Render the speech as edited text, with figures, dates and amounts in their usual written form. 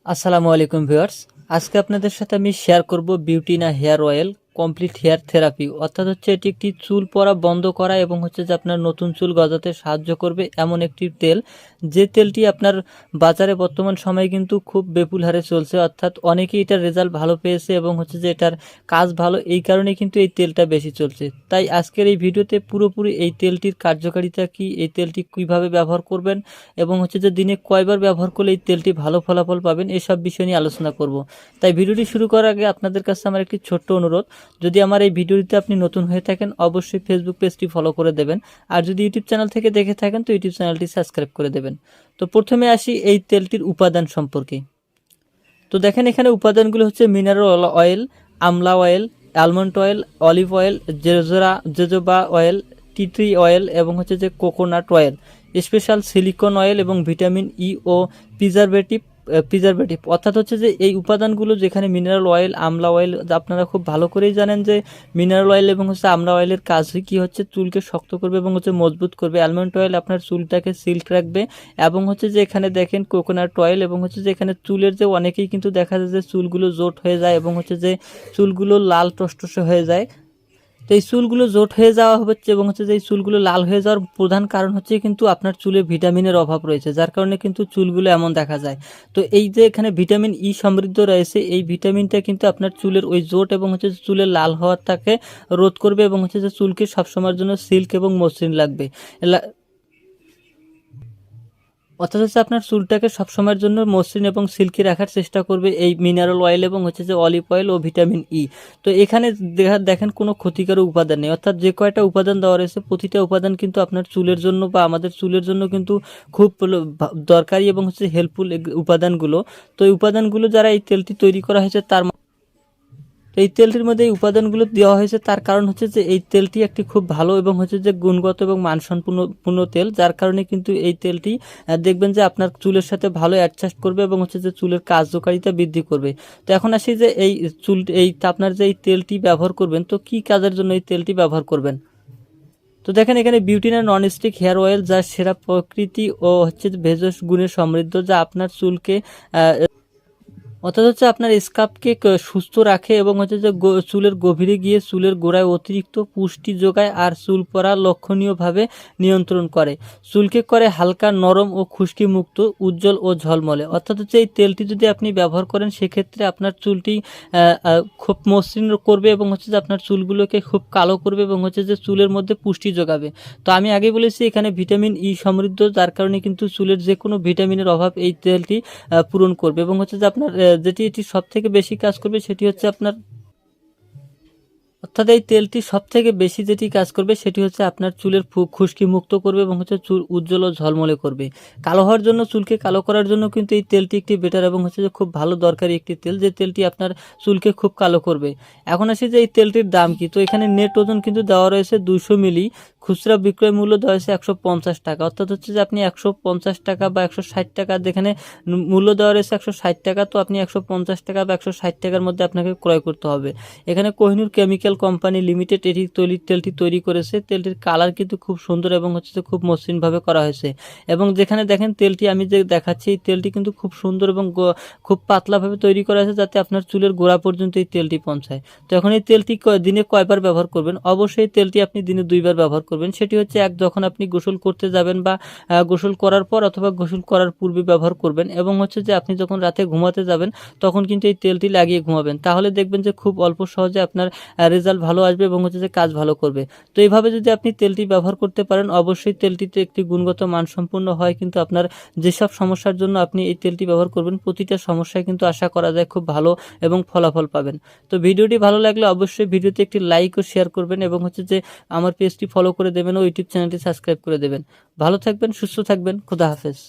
আসসালামু আলাইকুম ভিউয়ার্স। আজকে আপনাদের সাথে আমি শেয়ার করব বিউটিনা hair oil complete hair therapy, অর্থাৎ হচ্ছে এটি একটি চুল পড়া বন্ধ করা এবং হচ্ছে যে আপনার নতুন চুল গজাতে সাহায্য করবে এমন একটি তেল, যে তেলটি আপনার বাজারে বর্তমান সময়ে কিন্তু খুব বিপুল হারে চলছে, অর্থাৎ অনেকেই এটার রেজাল্ট ভালো পেয়েছে এবং হচ্ছে যে এটার কাজ ভালো, এই কারণে কিন্তু এই তেলটা বেশি চলছে। তাই আজকের এই ভিডিওতে পুরোপুরি এই তেলটির কার্যকারিতা কি, এই তেলটি কীভাবে ব্যবহার করবেন এবং হচ্ছে যে দিনে কয়বার ব্যবহার করলে এই তেলটি ভালো ফলাফল পাবেন, এসব বিষয় নিয়ে আলোচনা করব। তাই ভিডিওটি শুরু করার আগে আপনাদের কাছে আমার একটি ছোট্ট অনুরোধ, যদি আমার এই ভিডিওটিতে আপনি নতুন হয়ে থাকেন অবশ্যই ফেসবুক পেজটি ফলো করে দেবেন, আর যদি ইউটিউব চ্যানেল থেকে দেখে থাকেন তো ইউটিউব চ্যানেলটি সাবস্ক্রাইব করে দেবেন। তো প্রথমে আসি এই তেলটির উপাদান সম্পর্কে। তো দেখেন এখানে উপাদানগুলো হচ্ছে mineral oil, amla oil, almond oil, olive oil, jojoba oil, tea tree oil এবং হচ্ছে যে coconut oil, special silicone oil এবং ভিটামিন ই ও প্রিজারভেটিভ অর্থাৎ হচ্ছে যে এই উপাদানগুলো, যেখানে মিনারেল অয়েল, আমলা অয়েল, আপনারা খুব ভালো করেই জানেন যে মিনারেল অয়েল এবং হচ্ছে আমলা অয়েলের কাজ কি হচ্ছে চুলকে শক্ত করবে এবং হচ্ছে মজবুত করবে। অ্যালমন্ড অয়েল আপনার চুলটাকে সিল্ক রাখবে এবং হচ্ছে যে এখানে দেখেন কোকোনাট অয়েল এবং হচ্ছে যে এখানে চুলের যে অনেকেই কিন্তু দেখা যায় যে চুলগুলো জোট হয়ে যায় এবং হচ্ছে যে চুলগুলো লাল টসটসে হয়ে যায়। তো এই চুলগুলো জোট হয়ে যাওয়া হচ্ছে এবং হচ্ছে যে এই চুলগুলো লাল হয়ে যাওয়ার প্রধান কারণ হচ্ছে কিন্তু আপনার চুলে ভিটামিনের অভাব রয়েছে, যার কারণে কিন্তু চুলগুলো এমন দেখা যায়। তো এই যে এখানে ভিটামিন ই সমৃদ্ধ রয়েছে, এই ভিটামিনটা কিন্তু আপনার চুলের ওই জোট এবং হচ্ছে চুলের লাল হওয়াটাকে রোধ করবে এবং হচ্ছে যে চুলকে সবসময়ের জন্য সিল্ক এবং মসৃণ লাগবে, অর্থাৎ হচ্ছে আপনার চুলটাকে সবসময়ের জন্য মসৃণ এবং সিল্কি রাখার চেষ্টা করবে এই মিনারেল অয়েল এবং হচ্ছে যে অলিভ অয়েল ও ভিটামিন ই। তো এখানে দেখেন কোনো ক্ষতিকারক উপাদান নেই, অর্থাৎ যে কয়টা উপাদান দেওয়া রয়েছে প্রতিটা উপাদান কিন্তু আপনার চুলের জন্য বা আমাদের চুলের জন্য কিন্তু খুব দরকারি এবং হচ্ছে হেল্পফুল উপাদানগুলো। তো এই উপাদানগুলো যারা এই তেলটি তৈরি করা হয়েছে তার তো এই তেলটির মধ্যে এই উপাদানগুলো দেওয়া হয়েছে, তার কারণ হচ্ছে যে এই তেলটি একটি খুব ভালো এবং হচ্ছে যে গুণগত এবং মানসম্পন্ন তেল, যার কারণে কিন্তু এই তেলটি দেখবেন যে আপনার চুলের সাথে ভালো অ্যাডজাস্ট করবে এবং হচ্ছে যে চুলের কার্যকারিতা বৃদ্ধি করবে। তো এখন আসি যে এই আপনার যে এই তেলটি ব্যবহার করবেন, তো কি কাজের জন্য এই তেলটি ব্যবহার করবেন। তো দেখেন এখানে বিউটিনা নন স্টিক হেয়ার অয়েল, যা সেরা প্রকৃতি ও হচ্ছে ভেষজ গুণে সমৃদ্ধ, যা আপনার চুলকে অর্থাৎ হচ্ছে আপনার স্কাল্পকে সুস্থ রাখে এবং হচ্ছে যে চুলের গভীরে গিয়ে চুলের গোড়ায় অতিরিক্ত পুষ্টি যোগায় আর চুল পড়া লক্ষণীয়ভাবে নিয়ন্ত্রণ করে, চুলকে করে হালকা, নরম ও খুশকি মুক্ত, উজ্জ্বল ও ঝলমলে। অর্থাৎ হচ্ছে এই তেলটি যদি আপনি ব্যবহার করেন সেক্ষেত্রে আপনার চুলটি খুব মসৃণ করবে এবং হচ্ছে যে আপনার চুলগুলোকে খুব কালো করবে এবং হচ্ছে যে চুলের মধ্যে পুষ্টি যোগাবে। তো আমি আগে বলেছি এখানে ভিটামিন ই সমৃদ্ধ, যার কারণে কিন্তু চুলের যে কোনো ভিটামিনের অভাব এই তেলটি পূরণ করবে এবং হচ্ছে যে আপনার এটি সব থেকে বেশি কাজ করবে সেটি হচ্ছে আপনার, অর্থাৎ এই তেলটি সব থেকে বেশি যেটি কাজ করবে সেটি হচ্ছে আপনার চুলের খুশকি মুক্ত করবে এবং হচ্ছে চুল উজ্জ্বল ও ঝলমলে করবে। কালো হওয়ার জন্য, চুলকে কালো করার জন্য কিন্তু এই তেলটি একটি বেটার এবং হচ্ছে যে খুব ভালো দরকারি একটি তেল, যে তেলটি আপনার চুলকে খুব কালো করবে। এখন আসি যে এই তেলটির দাম কি। তো এখানে নেট ওজন কিন্তু দেওয়া রয়েছে 200 মিলি, খুচরা বিক্রয় মূল্য দেওয়া হয়েছে 150 টাকা, অর্থাৎ হচ্ছে যে আপনি 150 টাকা বা 160 টাকা, যেখানে মূল্য দেওয়া রয়েছে 160 টাকা, তো আপনি 150 টাকা বা 160 টাকার মধ্যে আপনাকে ক্রয় করতে হবে। এখানে কোহিনূর কেমিক্যাল কোম্পানি লিমিটেড তেলটি তৈরি করেছে। তেলটির কালার কিন্তু খুব সুন্দর এবং হচ্ছে যে খুব মসৃণভাবে করা হয়েছে এবং যেখানে দেখেন তেলটি আমি যে দেখাচ্ছি এই তেলটি কিন্তু খুব সুন্দর এবং খুব পাতলাভাবে তৈরি করা হয়েছে, যাতে আপনার চুলের গোড়া পর্যন্ত এই তেলটি পৌঁছায়। তো এখন এই তেলটি দিনে কয়বার ব্যবহার করবেন। অবশ্যই তেলটি আপনি দিনে 2বার ব্যবহার করবেন। সেটি হচ্ছে যখন আপনি গোসল করতে যাবেন বা গোসল করার পর অথবা গোসল করার পূর্বে ব্যবহার করবেন এবং হচ্ছে যে আপনি যখন রাতে ঘুমাতে যাবেন তখন কিন্তু এই তেলটি লাগিয়ে ঘুমাবেন। তাহলে দেখবেন যে খুব অল্প সহজে আপনার রেজাল্ট ভালো আসবে এবং হচ্ছে যে কাজ ভালো করবে। তো এইভাবে যদি আপনি তেলটি ব্যবহার করতে পারেন, অবশ্যই তেলটিতে একটি গুণগত মানসম্পন্ন হয়, কিন্তু আপনার যেসব সমস্যার জন্য আপনি এই তেলটি ব্যবহার করবেন প্রতিটা সমস্যায় কিন্তু আশা করা যায় খুব ভালো এবং ফলাফল পাবেন। তো ভিডিওটি ভালো লাগলে অবশ্যই ভিডিওতে একটি লাইক ও শেয়ার করবেন এবং হচ্ছে যে আমার পেজটি ফলো করে দেবেন ও ইউটিউব চ্যানেলটি সাবস্ক্রাইব করে দেবেন। ভালো থাকবেন, সুস্থ থাকবেন, খোদা হাফেজ।